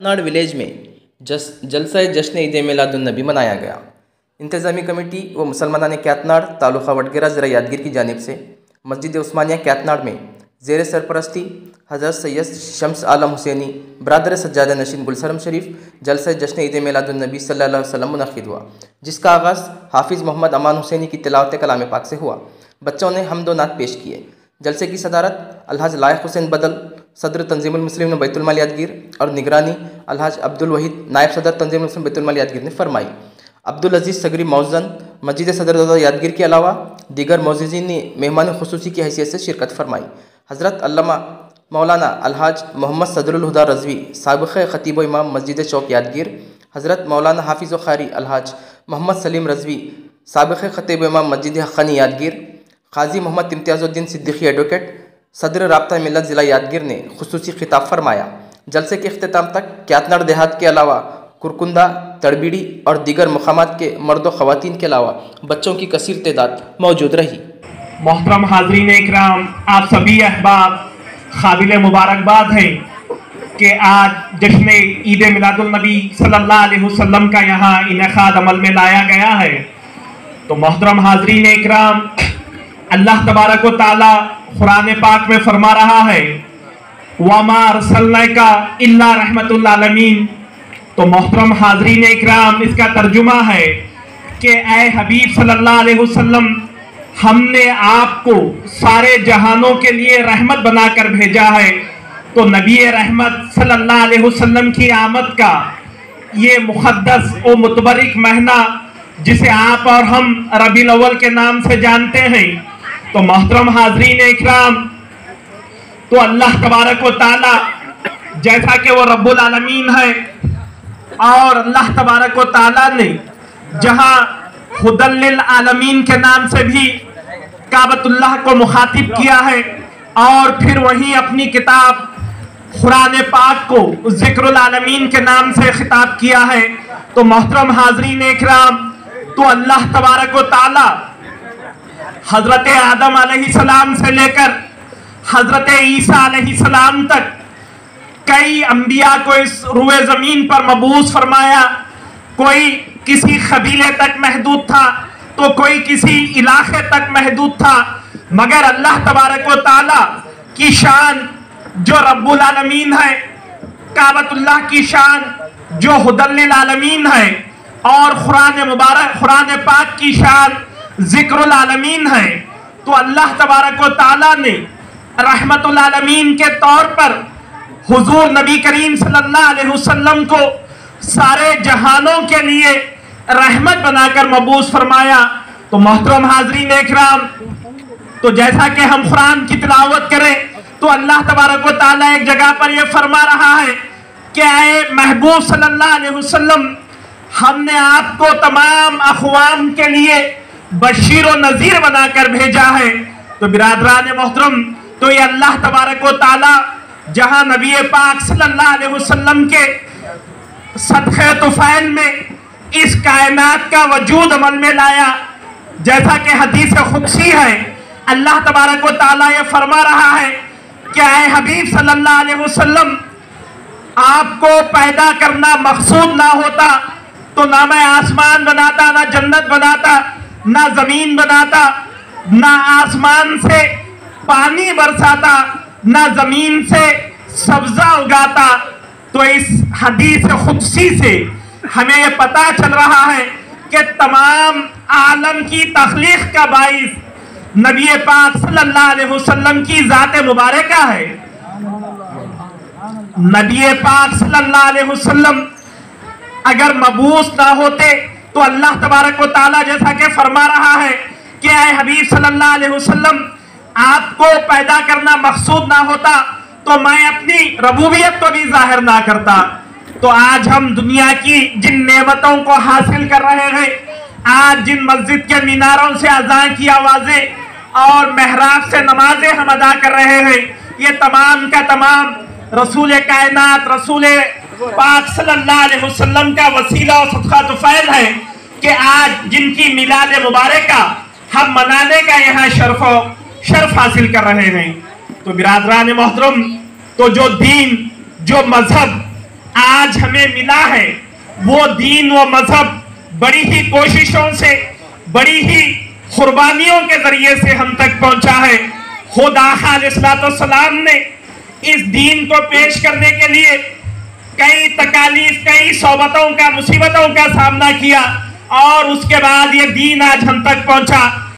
नाड़ village में जलसा जश्न ईद मिलादुन्नबी मनाया गया। इंतज़ामी कमेटी व मुसलमानान कैतनाड़ तालुका वडगरा ज़रा यादगीर की जानिब से मस्जिद उस्मानिया कैतनाड़ में ज़ेर सरपरस्ती हज़रत सैयद शम्स आलम हुसैनी बरदर सज्जादा नशीन गुलशरम शरीफ जलसा जश्न ईद मिलादुन्नबी सल्लल्लाहु अलैहि वसल्लम मुनक़्क़िद हुआ, जिसका आगाज़ हाफिज़ मोहम्मद अमान हुसैनी की तिलावत कलाम पाक से हुआ। बच्चों ने हम्द व नात पेश किए। जलसे की सदारत अलहाज लायक हुसैन बदल सदर तंजीमुल मुस्लिमीन बैतुल माल यादगीर और निगरानी अलहाज अब्दुल वहीद नायब सदर तंजीमुल मुस्लिमीन बैतुल माल यादगीर ने फरमाई। अब्दुल अजीज़ सगरी मौज़न मस्जिद सदर यादगीर के अलावा दीगर मोअज़्ज़िज़ीन ने मेहमान खुसूसी की हैसियत से शिरकत फरमाई। हज़रत अल्लामा मौलाना अलहाज मोहम्मद सदरुल हुदा रज़वी साबिक़ ख़तीब इमाम मस्जिद चौक यादगीर, हज़रत मौलाना हाफिज़ व क़ारी अलहाज मोहम्मद सलीम रज़वी साबिक़ ख़तीब इमाम मस्जिद हक़नी यादगीर, क़ाज़ी मोहम्मद इम्तियाज़ुद्दीन सिद्दीक़ी एडवोकेट सदर राब्ता मिल्लत ज़िला यादगीर ने खुसूसी खिताब फरमाया। जलसे के अख्तिताम तक कैतनाड़ देहात के अलावा कुरकुंदा, तड़बीड़ी और दीगर मुकामात के मर्द व ख़वातीन के अलावा बच्चों की कसीर तादाद मौजूद रही। मोहतरम हाज़रीन इकराम, आप सभी अहबाब काबिल मुबारकबाद है कि आज जश्न ईद मिलादुन्नबी सल्लल्लाहु अलैहि वसल्लम का यहाँ इनेकाद अमल में लाया गया है। तो मोहतरम हाज़रीन इकराम, अल्लाह तबारक व तआला कुरान पाक में फरमा रहा है, वमा अरसलनाका इल्ला रहमतुल आलमीन। तो मोहतरम हाज़रीन इकराम, इसका तर्जुमा है कि ऐ हबीब सल्लल्लाहु अलैहि वसल्लम, हमने आपको सारे जहानों के लिए रहमत बनाकर भेजा है। तो नबी रहमत सल्लल्लाहु अलैहि वसल्लम की आमद का ये मुक़द्दस और मुतबरिक महीना, जिसे आप और हम रबीउल अव्वल के नाम से जानते हैं, तो मोहतरम हाज़रीन इकराम, तो अल्लाह तबारक व तआला जैसा कि वो रब्बुल आलमीन है और अल्लाह तबारक व तआला ने जहाँ हुदल लिल आलमीन के नाम से भी काबतुल्लाह को मुखातिब किया है और फिर वहीं अपनी किताब कुरान पाक को ज़िक्रुल आलमीन के नाम से खिताब किया है। तो मोहतरम हाज़रीन इकराम, तो अल्लाह तबारक व तआला हज़रत आदम अलैहिस्सलाम से लेकर हज़रत ईसा अलैहिस्सलाम तक कई अंबिया को इस रुए ज़मीन पर मबूस फरमाया। कोई किसी कबीले तक महदूद था तो कोई किसी इलाके तक महदूद था, मगर अल्लाह तबारक व तआला की शान जो रब्बुल आलमीन है, काबतुल्लाह की शान जो हुदल लिल आलमीन है और कुरान मुबारक कुरान पाक की शान ज़िक्रुल आलमीन है, तो अल्लाह तबारक व तआला ने रहमतुल आलमीन के तौर पर हुजूर नबी करीम सल्लल्लाहु अलैहि वसल्लम को सारे जहानों के लिए रहमत बनाकर मबूस फरमाया। तो मोहतरम हाज़रीन इकराम, तो जैसा कि हम कुरान की तिलावत करें तो अल्लाह तबारक व तआला एक जगह पर यह फरमा रहा है कि ऐ महबूब सल्लल्लाहु अलैहि वसल्लम, हमने आपको तमाम अक़वाम के लिए बशीर व नज़ीर बनाकर भेजा है। तो बिरादरान मोहतरम, तो ये अल्लाह तबारक व तआला जहाँ नबी पाक सल्लल्लाहु अलैहि वसल्लम के सदक़े तुफ़ैल में इस कायनात का वजूद अमल में लाया, जैसा कि हदीस क़ुदसी है, अल्लाह तबारक व तआला ये फरमा रहा है कि ऐ हबीब सल्लल्लाहु अलैहि वसल्लम, आपको पैदा करना मकसूद ना होता तो ना मैं आसमान बनाता, ना जन्नत बनाता, ना ज़मीन बनाता, ना आसमान से पानी बरसाता, ना ज़मीन से सब्ज़ा उगाता। तो इस हदीस क़ुदसी से हमें यह पता चल रहा है कि तमाम आलम की तख्लीक़ का बाइस नबी पाक सल्लल्लाहु अलैहि वसल्लम की ज़ात मुबारका है। नबी पाक सल्लल्लाहु अलैहि वसल्लम अगर मबूस ना होते तो अल्लाह तबारक व तआला जैसा कि फरमा रहा है कि ऐ हबीब सल्लल्लाहु अलैहि वसल्लम, आपको पैदा करना मकसूद ना होता तो मैं अपनी रबूबियत को भी जाहिर ना करता। तो आज हम दुनिया की जिन नेमतों को हासिल कर रहे हैं, आज जिन मस्जिद के मीनारों से अज़ान की आवाज़ें और महराब से नमाजें हम अदा कर रहे हैं, ये तमाम का तमाम रसूल कायनात रसूल पाक सल्लल्लाहु अलैहि वसल्लम का वसीला और सदका तुफ़ैल है कि आज जिनकी मिलाद मुबारका हम मनाने का यहाँ शर्फ हासिल कर रहे हैं। तो बिरादरान मोहतरम, तो जो दीन, जो मजहब आज हमें मिला है, वो दीन व मजहब बड़ी ही कोशिशों से, बड़ी ही कुर्बानियों के जरिए से हम तक पहुंचा है। खुदा अलैहिस्सलाम ने इस दीन को पेश करने के लिए कई तकालीफ, कई सोबतों का, मुसीबतों का सामना किया और उसके बाद ये दीन आज हम तक पहुंचा।